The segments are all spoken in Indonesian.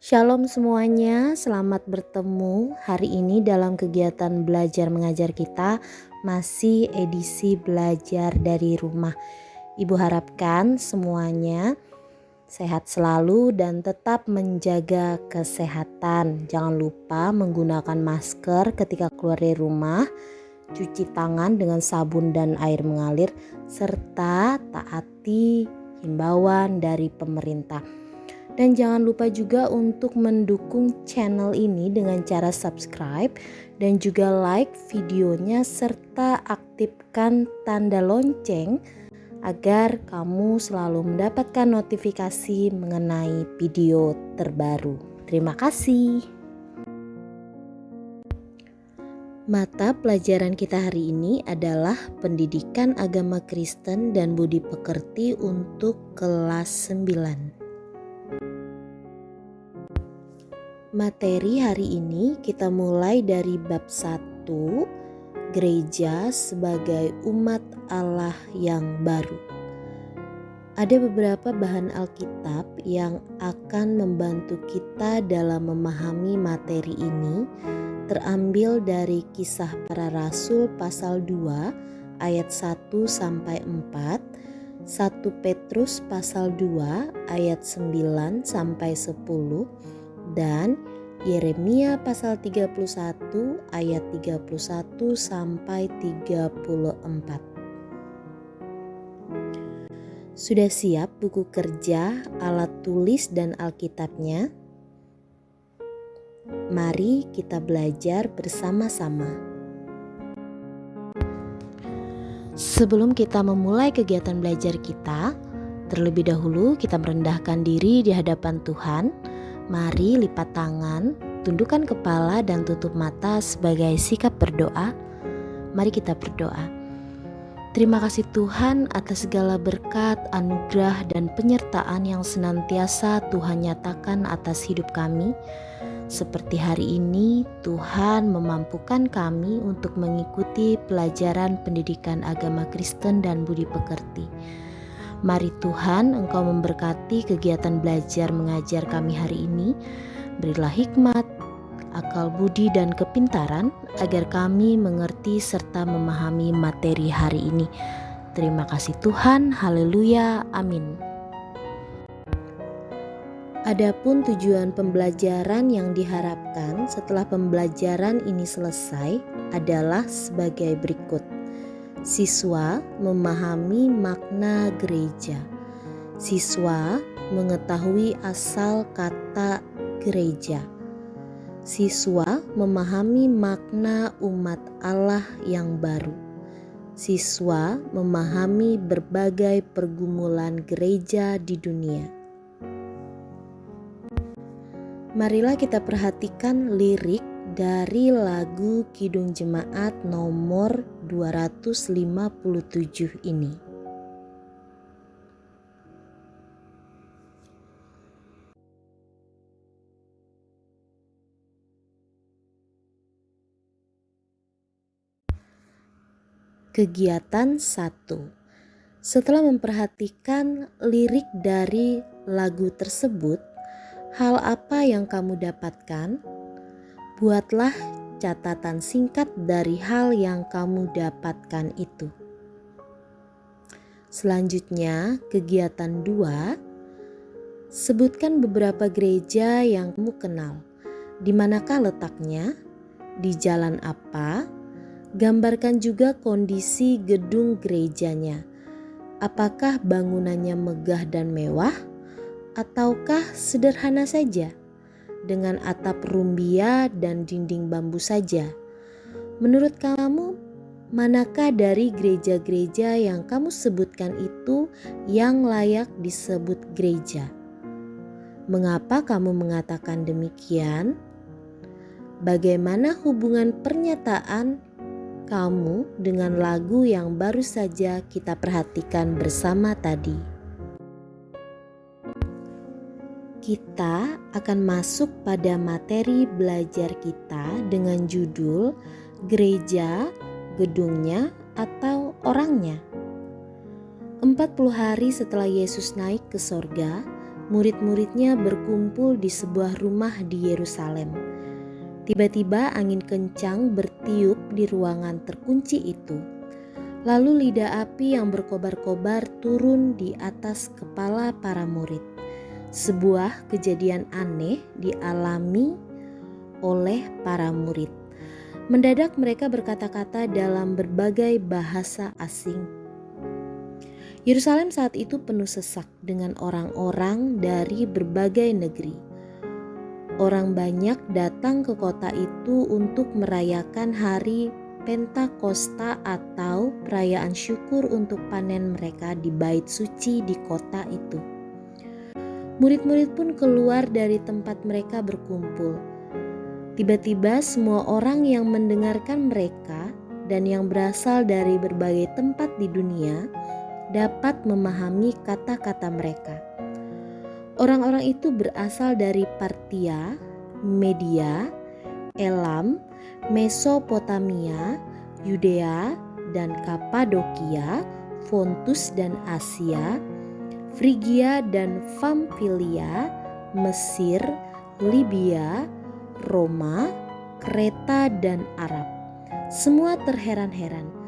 Shalom semuanya, selamat bertemu hari ini dalam kegiatan belajar mengajar kita, masih edisi belajar dari rumah. Ibu harapkan semuanya sehat selalu dan tetap menjaga kesehatan. Jangan lupa menggunakan masker ketika keluar dari rumah, cuci tangan dengan sabun dan air mengalir, serta taati himbauan dari pemerintah. Dan jangan lupa juga untuk mendukung channel ini dengan cara subscribe dan juga like videonya serta aktifkan tanda lonceng agar kamu selalu mendapatkan notifikasi mengenai video terbaru. Terima kasih. Mata pelajaran kita hari ini adalah Pendidikan Agama Kristen dan Budi Pekerti untuk kelas 9. Materi hari ini kita mulai dari bab 1, Gereja sebagai umat Allah yang baru. Ada beberapa bahan Alkitab yang akan membantu kita dalam memahami materi ini, terambil dari Kisah Para Rasul pasal 2 ayat 1-4, 1 Petrus pasal 2 ayat 9-10, dan Yeremia pasal 31 ayat 31 sampai 34. Sudah siap buku kerja, alat tulis dan Alkitabnya? Mari kita belajar bersama-sama. Sebelum kita memulai kegiatan belajar kita, terlebih dahulu kita merendahkan diri di hadapan Tuhan. Mari lipat tangan, tundukkan kepala dan tutup mata sebagai sikap berdoa. Mari kita berdoa. Terima kasih Tuhan atas segala berkat, anugerah dan penyertaan yang senantiasa Tuhan nyatakan atas hidup kami. Seperti hari ini, Tuhan memampukan kami untuk mengikuti pelajaran pendidikan agama Kristen dan Budi Pekerti. Mari Tuhan, Engkau memberkati kegiatan belajar mengajar kami hari ini. Berilah hikmat, akal budi dan kepintaran agar kami mengerti serta memahami materi hari ini. Terima kasih Tuhan, haleluya, amin. Adapun tujuan pembelajaran yang diharapkan setelah pembelajaran ini selesai adalah sebagai berikut. Siswa memahami makna gereja. Siswa mengetahui asal kata gereja. Siswa memahami makna umat Allah yang baru. Siswa memahami berbagai pergumulan gereja di dunia. Marilah kita perhatikan lirik dari lagu Kidung Jemaat nomor 257 ini. Kegiatan 1. Setelah memperhatikan lirik dari lagu tersebut, hal apa yang kamu dapatkan? Buatlah catatan singkat dari hal yang kamu dapatkan itu. Selanjutnya, kegiatan 2. Sebutkan beberapa gereja yang kamu kenal. Di manakah letaknya? Di jalan apa? Gambarkan juga kondisi gedung gerejanya. Apakah bangunannya megah dan mewah? Ataukah sederhana saja? Dengan atap rumbia dan dinding bambu saja. Menurut kamu, manakah dari gereja-gereja yang kamu sebutkan itu yang layak disebut gereja? Mengapa kamu mengatakan demikian? Bagaimana hubungan pernyataan kamu dengan lagu yang baru saja kita perhatikan bersama tadi? Kita akan masuk pada materi belajar kita dengan judul Gereja, Gedungnya, atau Orangnya. 40 hari setelah Yesus naik ke sorga, murid-muridnya berkumpul di sebuah rumah di Yerusalem. Tiba-tiba angin kencang bertiup di ruangan terkunci itu. Lalu lidah api yang berkobar-kobar turun di atas kepala para murid. Sebuah kejadian aneh dialami oleh para murid. Mendadak mereka berkata-kata dalam berbagai bahasa asing. Yerusalem saat itu penuh sesak dengan orang-orang dari berbagai negeri. Orang banyak datang ke kota itu untuk merayakan hari Pentakosta atau perayaan syukur untuk panen mereka di bait suci di kota itu. Murid-murid pun keluar dari tempat mereka berkumpul. Tiba-tiba semua orang yang mendengarkan mereka dan yang berasal dari berbagai tempat di dunia dapat memahami kata-kata mereka. Orang-orang itu berasal dari Partia, Media, Elam, Mesopotamia, Yudea dan Kapadokia, Pontus dan Asia, Frigia dan Pamfilia, Mesir, Libya, Roma, Kreta dan Arab. Semua terheran-heran.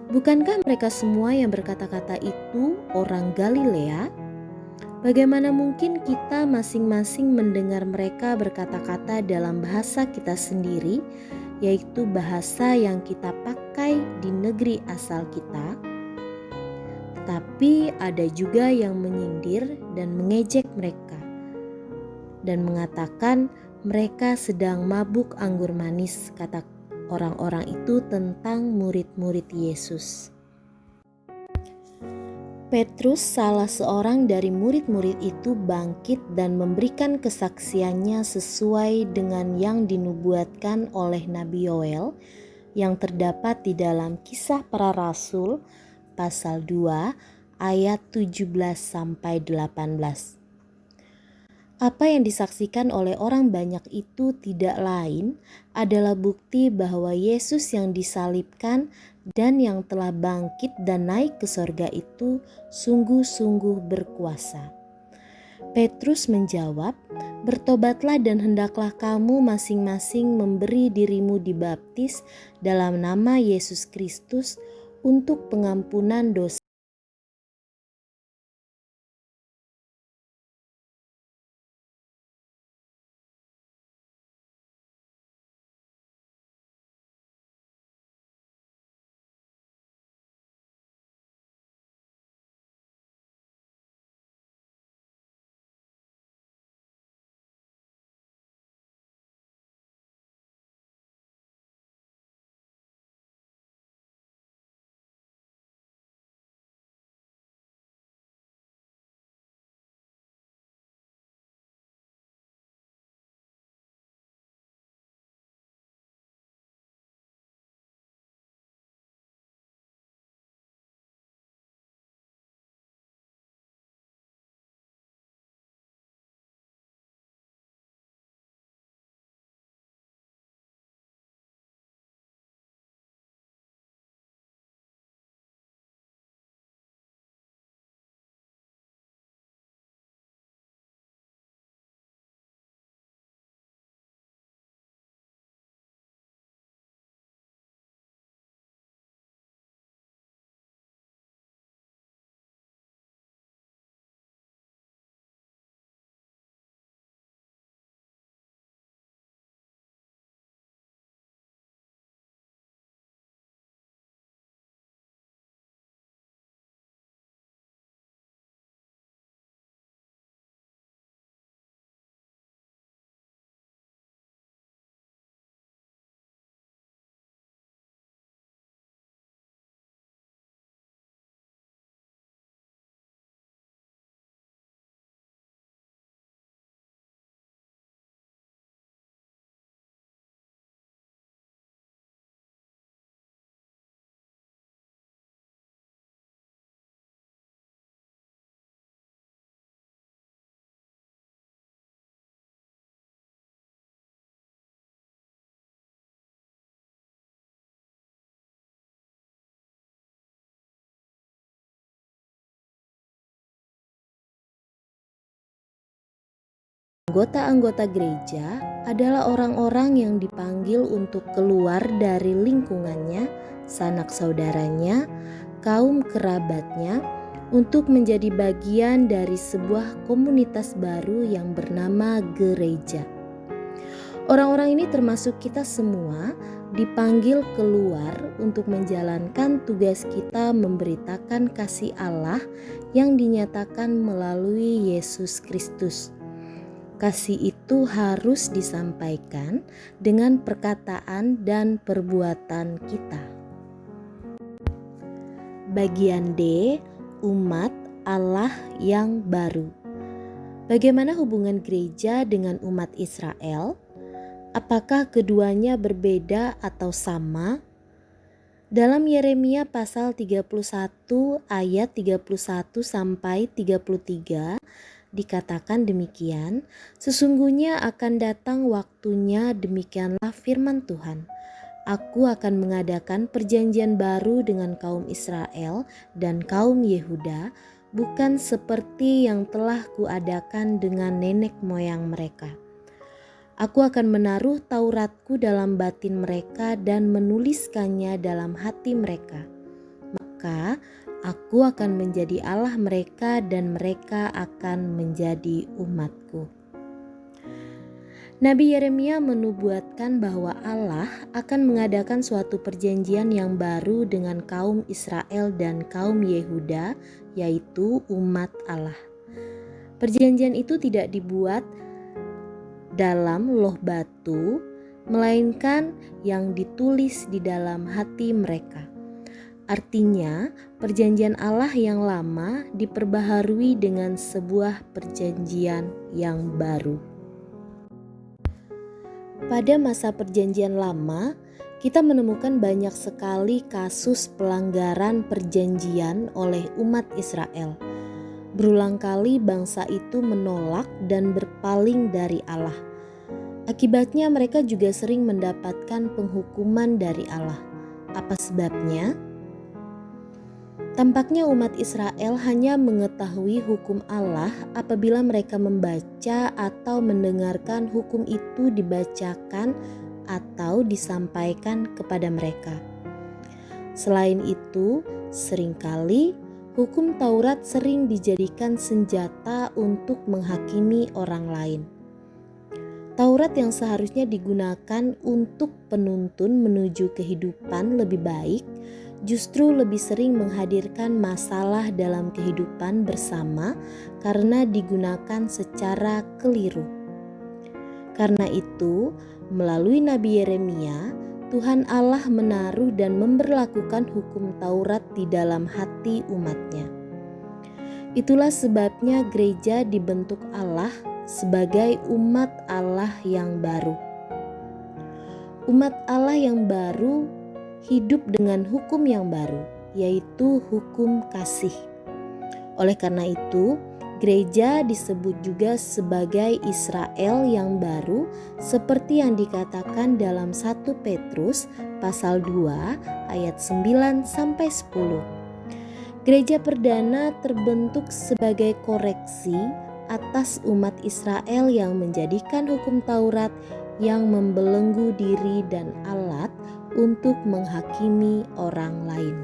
Bukankah mereka semua yang berkata-kata itu orang Galilea? Bagaimana mungkin kita masing-masing mendengar mereka berkata-kata dalam bahasa kita sendiri, yaitu bahasa yang kita pakai di negeri asal kita? Tetapi ada juga yang menyindir dan mengejek mereka dan mengatakan mereka sedang mabuk anggur manis, kata orang-orang itu tentang murid-murid Yesus. Petrus, salah seorang dari murid-murid itu, bangkit dan memberikan kesaksiannya sesuai dengan yang dinubuatkan oleh Nabi Yoel yang terdapat di dalam Kisah Para Rasul pasal 2 ayat 17-18. Apa yang disaksikan oleh orang banyak itu tidak lain adalah bukti bahwa Yesus yang disalibkan dan yang telah bangkit dan naik ke sorga itu sungguh-sungguh berkuasa. Petrus menjawab, "Bertobatlah dan hendaklah kamu masing-masing memberi dirimu dibaptis dalam nama Yesus Kristus untuk pengampunan dosa Anggota-anggota gereja adalah orang-orang yang dipanggil untuk keluar dari lingkungannya, sanak saudaranya, kaum kerabatnya, untuk menjadi bagian dari sebuah komunitas baru yang bernama gereja. Orang-orang ini termasuk kita semua dipanggil keluar untuk menjalankan tugas kita memberitakan kasih Allah yang dinyatakan melalui Yesus Kristus. Kasih itu harus disampaikan dengan perkataan dan perbuatan kita. Bagian D, umat Allah yang baru. Bagaimana hubungan gereja dengan umat Israel? Apakah keduanya berbeda atau sama? Dalam Yeremia pasal 31 ayat 31 sampai 33 dikatakan demikian, sesungguhnya akan datang waktunya, demikianlah firman Tuhan. Aku akan mengadakan perjanjian baru dengan kaum Israel dan kaum Yehuda, bukan seperti yang telah kuadakan dengan nenek moyang mereka. Aku akan menaruh Tauratku dalam batin mereka dan menuliskannya dalam hati mereka. Maka aku akan menjadi Allah mereka dan mereka akan menjadi umatku. Nabi Yeremia menubuatkan bahwa Allah akan mengadakan suatu perjanjian yang baru dengan kaum Israel dan kaum Yehuda, yaitu umat Allah. Perjanjian itu tidak dibuat dalam loh batu, melainkan yang ditulis di dalam hati mereka. Artinya, perjanjian Allah yang lama diperbaharui dengan sebuah perjanjian yang baru. Pada masa perjanjian lama, kita menemukan banyak sekali kasus pelanggaran perjanjian oleh umat Israel. Berulang kali bangsa itu menolak dan berpaling dari Allah. Akibatnya mereka juga sering mendapatkan penghukuman dari Allah. Apa sebabnya? Tampaknya umat Israel hanya mengetahui hukum Allah apabila mereka membaca atau mendengarkan hukum itu dibacakan atau disampaikan kepada mereka. Selain itu, seringkali hukum Taurat sering dijadikan senjata untuk menghakimi orang lain. Taurat yang seharusnya digunakan untuk penuntun menuju kehidupan lebih baik, justru lebih sering menghadirkan masalah dalam kehidupan bersama karena digunakan secara keliru. Karena itu, melalui Nabi Yeremia, Tuhan Allah menaruh dan memberlakukan hukum Taurat di dalam hati umatnya. Itulah sebabnya gereja dibentuk Allah sebagai umat Allah yang baru. Umat Allah yang baru hidup dengan hukum yang baru, yaitu hukum kasih. Oleh karena itu, gereja disebut juga sebagai Israel yang baru, seperti yang dikatakan dalam 1 Petrus pasal 2 ayat 9 sampai 10. Gereja perdana terbentuk sebagai koreksi atas umat Israel yang menjadikan hukum Taurat yang membelenggu diri dan alat untuk menghakimi orang lain.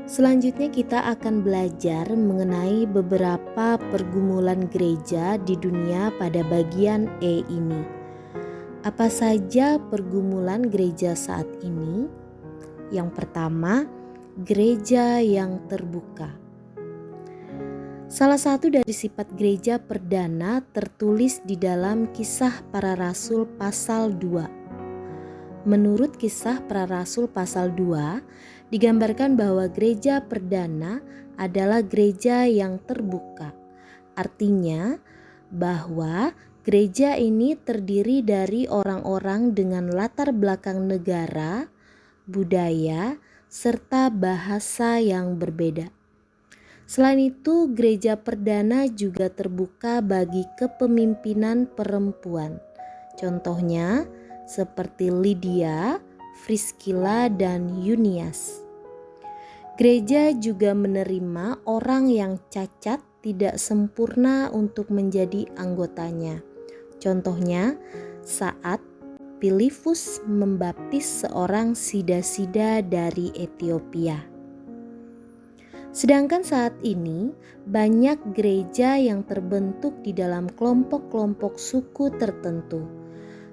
Selanjutnya kita akan belajar mengenai beberapa pergumulan gereja di dunia pada bagian E ini. Apa saja pergumulan gereja saat ini? Yang pertama, gereja yang terbuka. Salah satu dari sifat gereja perdana tertulis di dalam Kisah Para Rasul pasal 2. Menurut Kisah Para Rasul pasal 2, digambarkan bahwa gereja perdana adalah gereja yang terbuka. Artinya bahwa gereja ini terdiri dari orang-orang dengan latar belakang negara, budaya, serta bahasa yang berbeda. Selain itu, gereja perdana juga terbuka bagi kepemimpinan perempuan. Contohnya seperti Lydia, Priscilla, dan Eunice. Gereja juga menerima orang yang cacat tidak sempurna untuk menjadi anggotanya. Contohnya, saat Filipus membaptis seorang sida-sida dari Ethiopia. Sedangkan saat ini banyak gereja yang terbentuk di dalam kelompok-kelompok suku tertentu.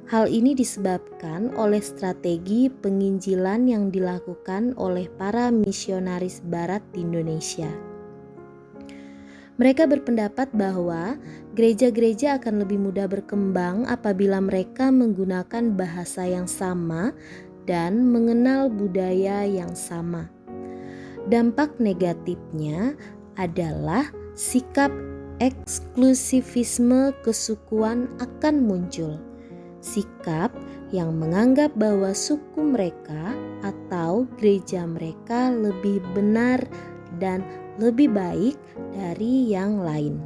Hal ini disebabkan oleh strategi penginjilan yang dilakukan oleh para misionaris barat di Indonesia. Mereka berpendapat bahwa gereja-gereja akan lebih mudah berkembang apabila mereka menggunakan bahasa yang sama dan mengenal budaya yang sama. Dampak negatifnya adalah sikap eksklusivisme kesukuan akan muncul. Sikap yang menganggap bahwa suku mereka atau gereja mereka lebih benar dan lebih baik dari yang lain.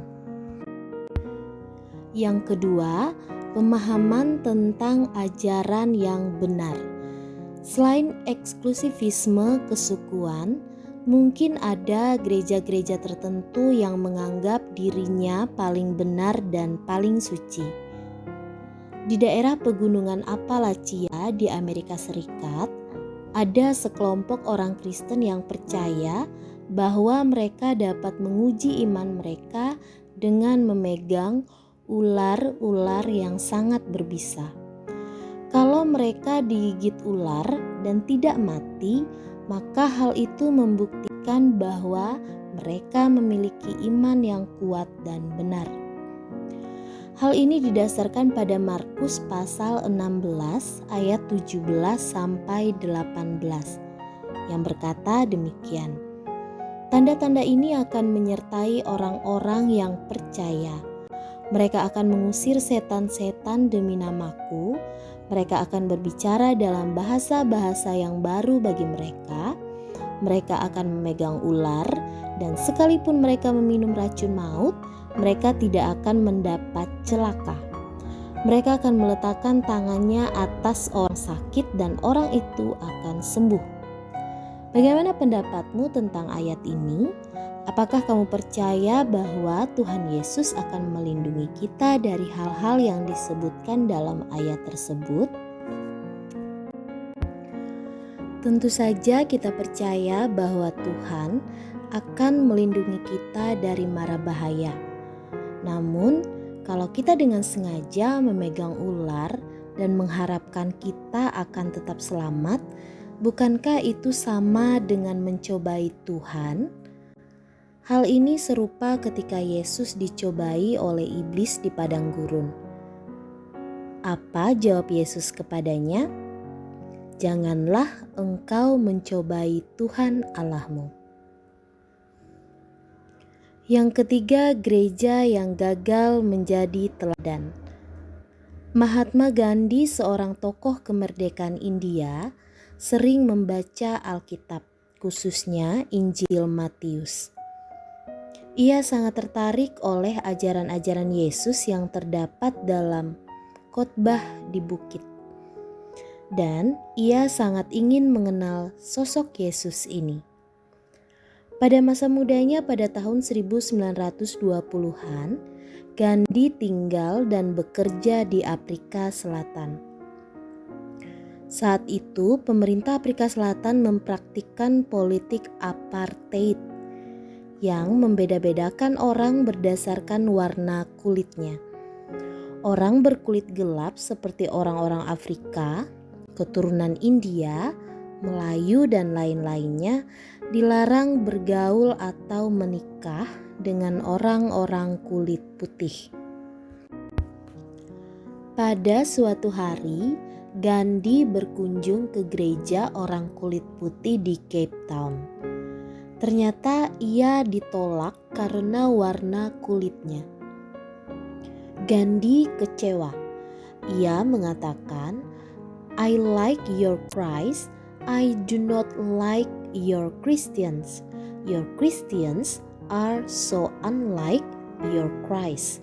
Yang kedua, pemahaman tentang ajaran yang benar. Selain eksklusivisme kesukuan, mungkin ada gereja-gereja tertentu yang menganggap dirinya paling benar dan paling suci. Di daerah pegunungan Appalachia di Amerika Serikat, ada sekelompok orang Kristen yang percaya bahwa mereka dapat menguji iman mereka dengan memegang ular-ular yang sangat berbisa. Kalau mereka digigit ular dan tidak mati, maka hal itu membuktikan bahwa mereka memiliki iman yang kuat dan benar. Hal ini didasarkan pada Markus pasal 16 ayat 17 sampai 18 yang berkata demikian. Tanda-tanda ini akan menyertai orang-orang yang percaya. Mereka akan mengusir setan-setan demi namaku. Mereka akan berbicara dalam bahasa-bahasa yang baru bagi mereka. Mereka akan memegang ular, dan sekalipun mereka meminum racun maut, mereka tidak akan mendapat celaka. Mereka akan meletakkan tangannya atas orang sakit dan orang itu akan sembuh. Bagaimana pendapatmu tentang ayat ini? Apakah kamu percaya bahwa Tuhan Yesus akan melindungi kita dari hal-hal yang disebutkan dalam ayat tersebut? Tentu saja kita percaya bahwa Tuhan akan melindungi kita dari mara bahaya. Namun, kalau kita dengan sengaja memegang ular dan mengharapkan kita akan tetap selamat, bukankah itu sama dengan mencobai Tuhan? Hal ini serupa ketika Yesus dicobai oleh iblis di padang gurun. Apa jawab Yesus kepadanya? Janganlah engkau mencobai Tuhan Allahmu. Yang ketiga, gereja yang gagal menjadi teladan. Mahatma Gandhi, seorang tokoh kemerdekaan India, sering membaca Alkitab, khususnya Injil Matius. Ia sangat tertarik oleh ajaran-ajaran Yesus yang terdapat dalam khotbah di bukit. Dan ia sangat ingin mengenal sosok Yesus ini. Pada masa mudanya pada tahun 1920-an, Gandhi tinggal dan bekerja di Afrika Selatan. Saat itu, pemerintah Afrika Selatan mempraktikkan politik apartheid yang membeda-bedakan orang berdasarkan warna kulitnya. Orang berkulit gelap seperti orang-orang Afrika, keturunan India, Melayu, dan lain-lainnya dilarang bergaul atau menikah dengan orang-orang kulit putih. Pada suatu hari, Gandhi berkunjung ke gereja orang kulit putih di Cape Town. Ternyata ia ditolak karena warna kulitnya. Gandhi kecewa. Ia mengatakan, "I like your Christ, I do not like your Christians. Your Christians are so unlike your Christ."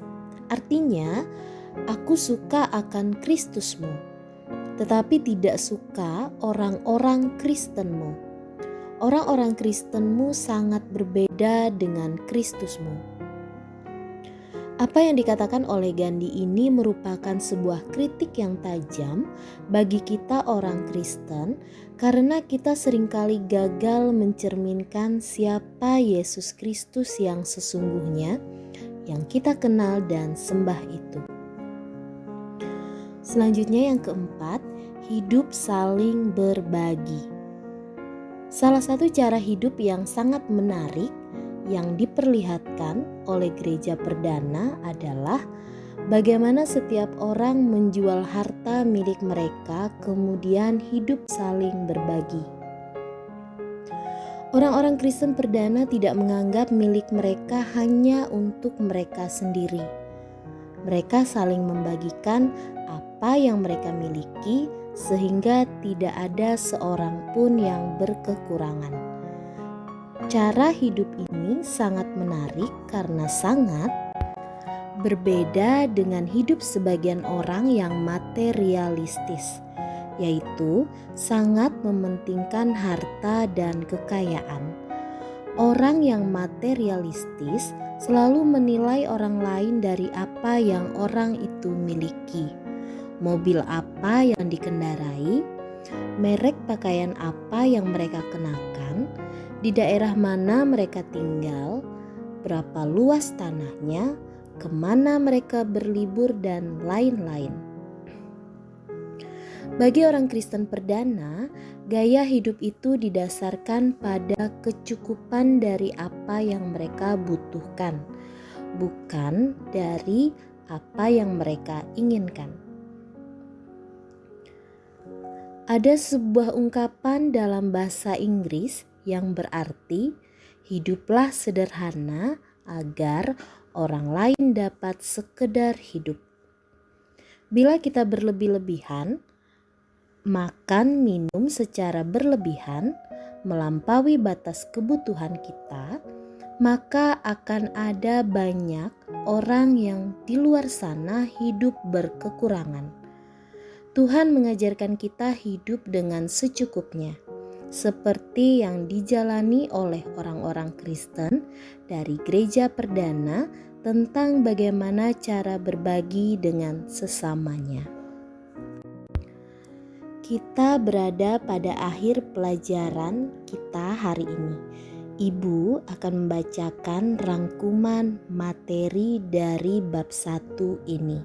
Artinya, aku suka akan Kristusmu, tetapi tidak suka orang-orang Kristenmu. Orang-orang Kristenmu sangat berbeda dengan Kristusmu. Apa yang dikatakan oleh Gandhi ini merupakan sebuah kritik yang tajam bagi kita orang Kristen karena kita seringkali gagal mencerminkan siapa Yesus Kristus yang sesungguhnya yang kita kenal dan sembah itu. Selanjutnya yang keempat, hidup saling berbagi. Salah satu cara hidup yang sangat menarik yang diperlihatkan oleh gereja perdana adalah bagaimana setiap orang menjual harta milik mereka kemudian hidup saling berbagi. Orang-orang Kristen perdana tidak menganggap milik mereka hanya untuk mereka sendiri. Mereka saling membagikan apa yang mereka miliki sehingga tidak ada seorang pun yang berkekurangan. Cara hidup ini sangat menarik karena sangat berbeda dengan hidup sebagian orang yang materialistis, yaitu sangat mementingkan harta dan kekayaan. Orang yang materialistis selalu menilai orang lain dari apa yang orang itu miliki, mobil apa yang dikendarai, merek pakaian apa yang mereka kenakan, di daerah mana mereka tinggal, berapa luas tanahnya, kemana mereka berlibur, dan lain-lain. Bagi orang Kristen perdana, gaya hidup itu didasarkan pada kecukupan dari apa yang mereka butuhkan, bukan dari apa yang mereka inginkan. Ada sebuah ungkapan dalam bahasa Inggris yang berarti hiduplah sederhana agar orang lain dapat sekedar hidup. Bila kita berlebih-lebihan, makan minum secara berlebihan, melampaui batas kebutuhan kita, maka akan ada banyak orang yang di luar sana hidup berkekurangan. Tuhan mengajarkan kita hidup dengan secukupnya, seperti yang dijalani oleh orang-orang Kristen dari gereja perdana tentang bagaimana cara berbagi dengan sesamanya. Kita berada pada akhir pelajaran kita hari ini. Ibu akan membacakan rangkuman materi dari bab 1 ini.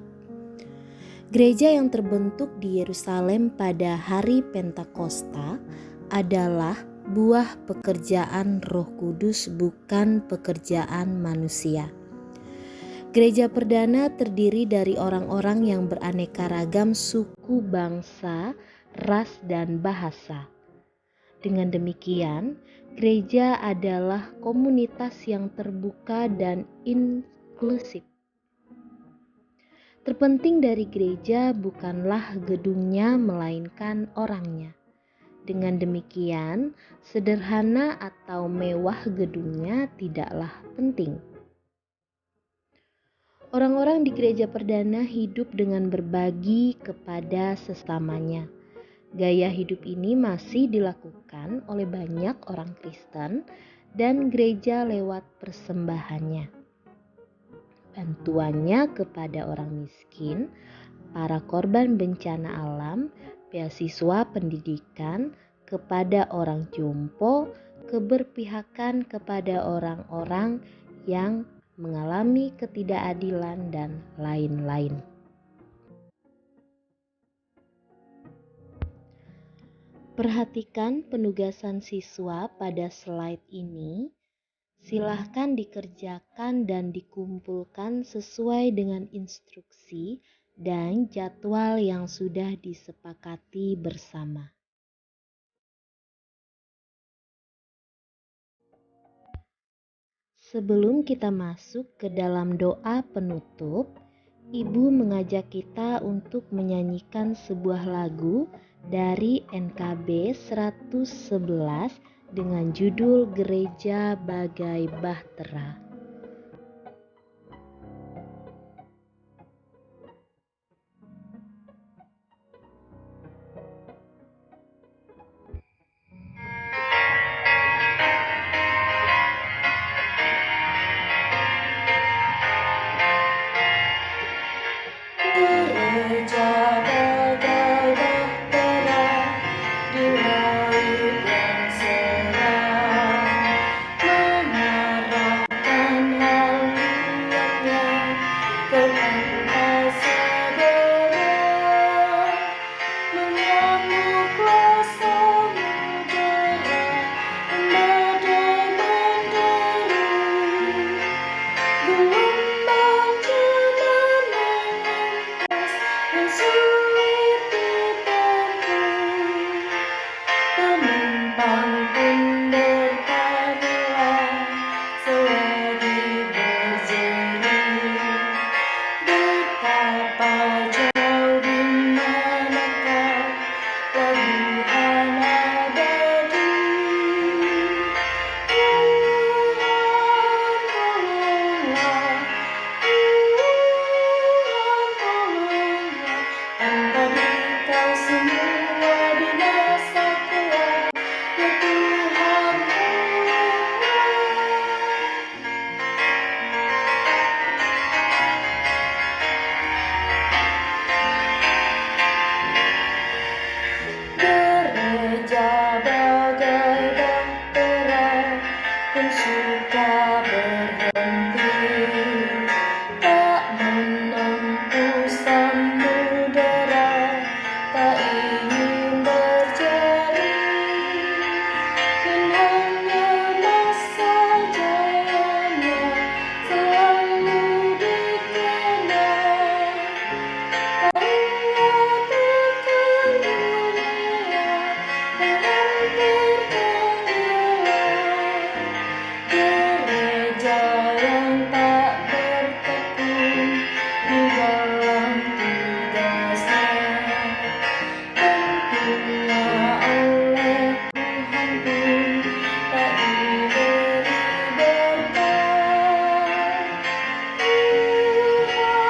Gereja yang terbentuk di Yerusalem pada hari Pentakosta adalah buah pekerjaan Roh Kudus, bukan pekerjaan manusia. Gereja perdana terdiri dari orang-orang yang beraneka ragam suku, bangsa, ras, dan bahasa. Dengan demikian, gereja adalah komunitas yang terbuka dan inklusif. Terpenting dari gereja bukanlah gedungnya, melainkan orangnya. Dengan demikian, sederhana atau mewah gedungnya tidaklah penting. Orang-orang di gereja perdana hidup dengan berbagi kepada sesamanya. Gaya hidup ini masih dilakukan oleh banyak orang Kristen dan gereja lewat persembahannya. Bantuannya kepada orang miskin, para korban bencana alam, beasiswa pendidikan, kepada orang jompo, keberpihakan kepada orang-orang yang mengalami ketidakadilan, dan lain-lain. Perhatikan penugasan siswa pada slide ini. Silahkan dikerjakan dan dikumpulkan sesuai dengan instruksi dan jadwal yang sudah disepakati bersama. Sebelum kita masuk ke dalam doa penutup, Ibu mengajak kita untuk menyanyikan sebuah lagu dari NKB 111 dengan judul Gereja Bagai Bahtera. Apa jauh di manakah pelabuhan abadi? Tuhan tolonglah, Tuhan tolonglah, tanpa Dikau semua binasa kelak. Ya Tuhan gereja bagai bahtera pun suka berhenti, tak menempuh samudera, tak ingin berjaring, dan hanya masa jayanya selalu dikenang. Hanya tekan dunia dalam bertenggelam, gereja yang tak bertekun di dalam tugasnya, tentunya oleh Tuhan pun tak diberi berkat. Tuhan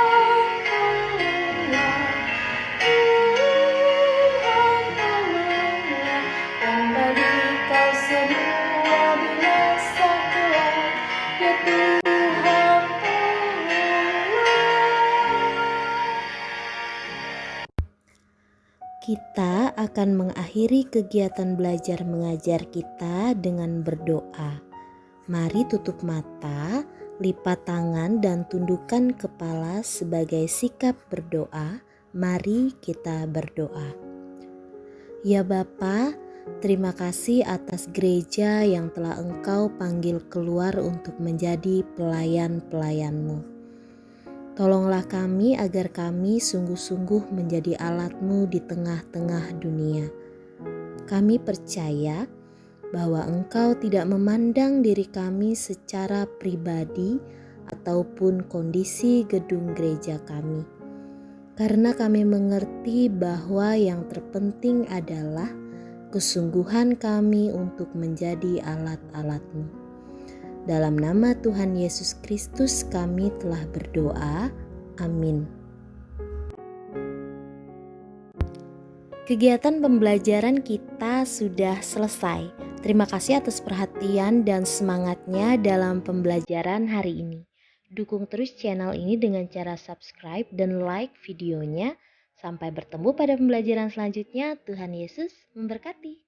tolonglah, Tuhan tolonglah, tanpa Dikau semua binasa kelak. Ya Tuhan tolonglah. Kita akan mengakhiri kegiatan belajar mengajar kita dengan berdoa. Mari tutup mata, lipat tangan dan tundukkan kepala sebagai sikap berdoa. Mari kita berdoa. Ya Bapa, terima kasih atas gereja yang telah Engkau panggil keluar untuk menjadi pelayan-pelayan-Mu. Tolonglah kami agar kami sungguh-sungguh menjadi alat-Mu di tengah-tengah dunia. Kami percaya bahwa Engkau tidak memandang diri kami secara pribadi ataupun kondisi gedung gereja kami. Karena kami mengerti bahwa yang terpenting adalah kesungguhan kami untuk menjadi alat-alat-Mu. Dalam nama Tuhan Yesus Kristus kami telah berdoa. Amin. Kegiatan pembelajaran kita sudah selesai. Terima kasih atas perhatian dan semangatnya dalam pembelajaran hari ini. Dukung terus channel ini dengan cara subscribe dan like videonya. Sampai bertemu pada pembelajaran selanjutnya. Tuhan Yesus memberkati.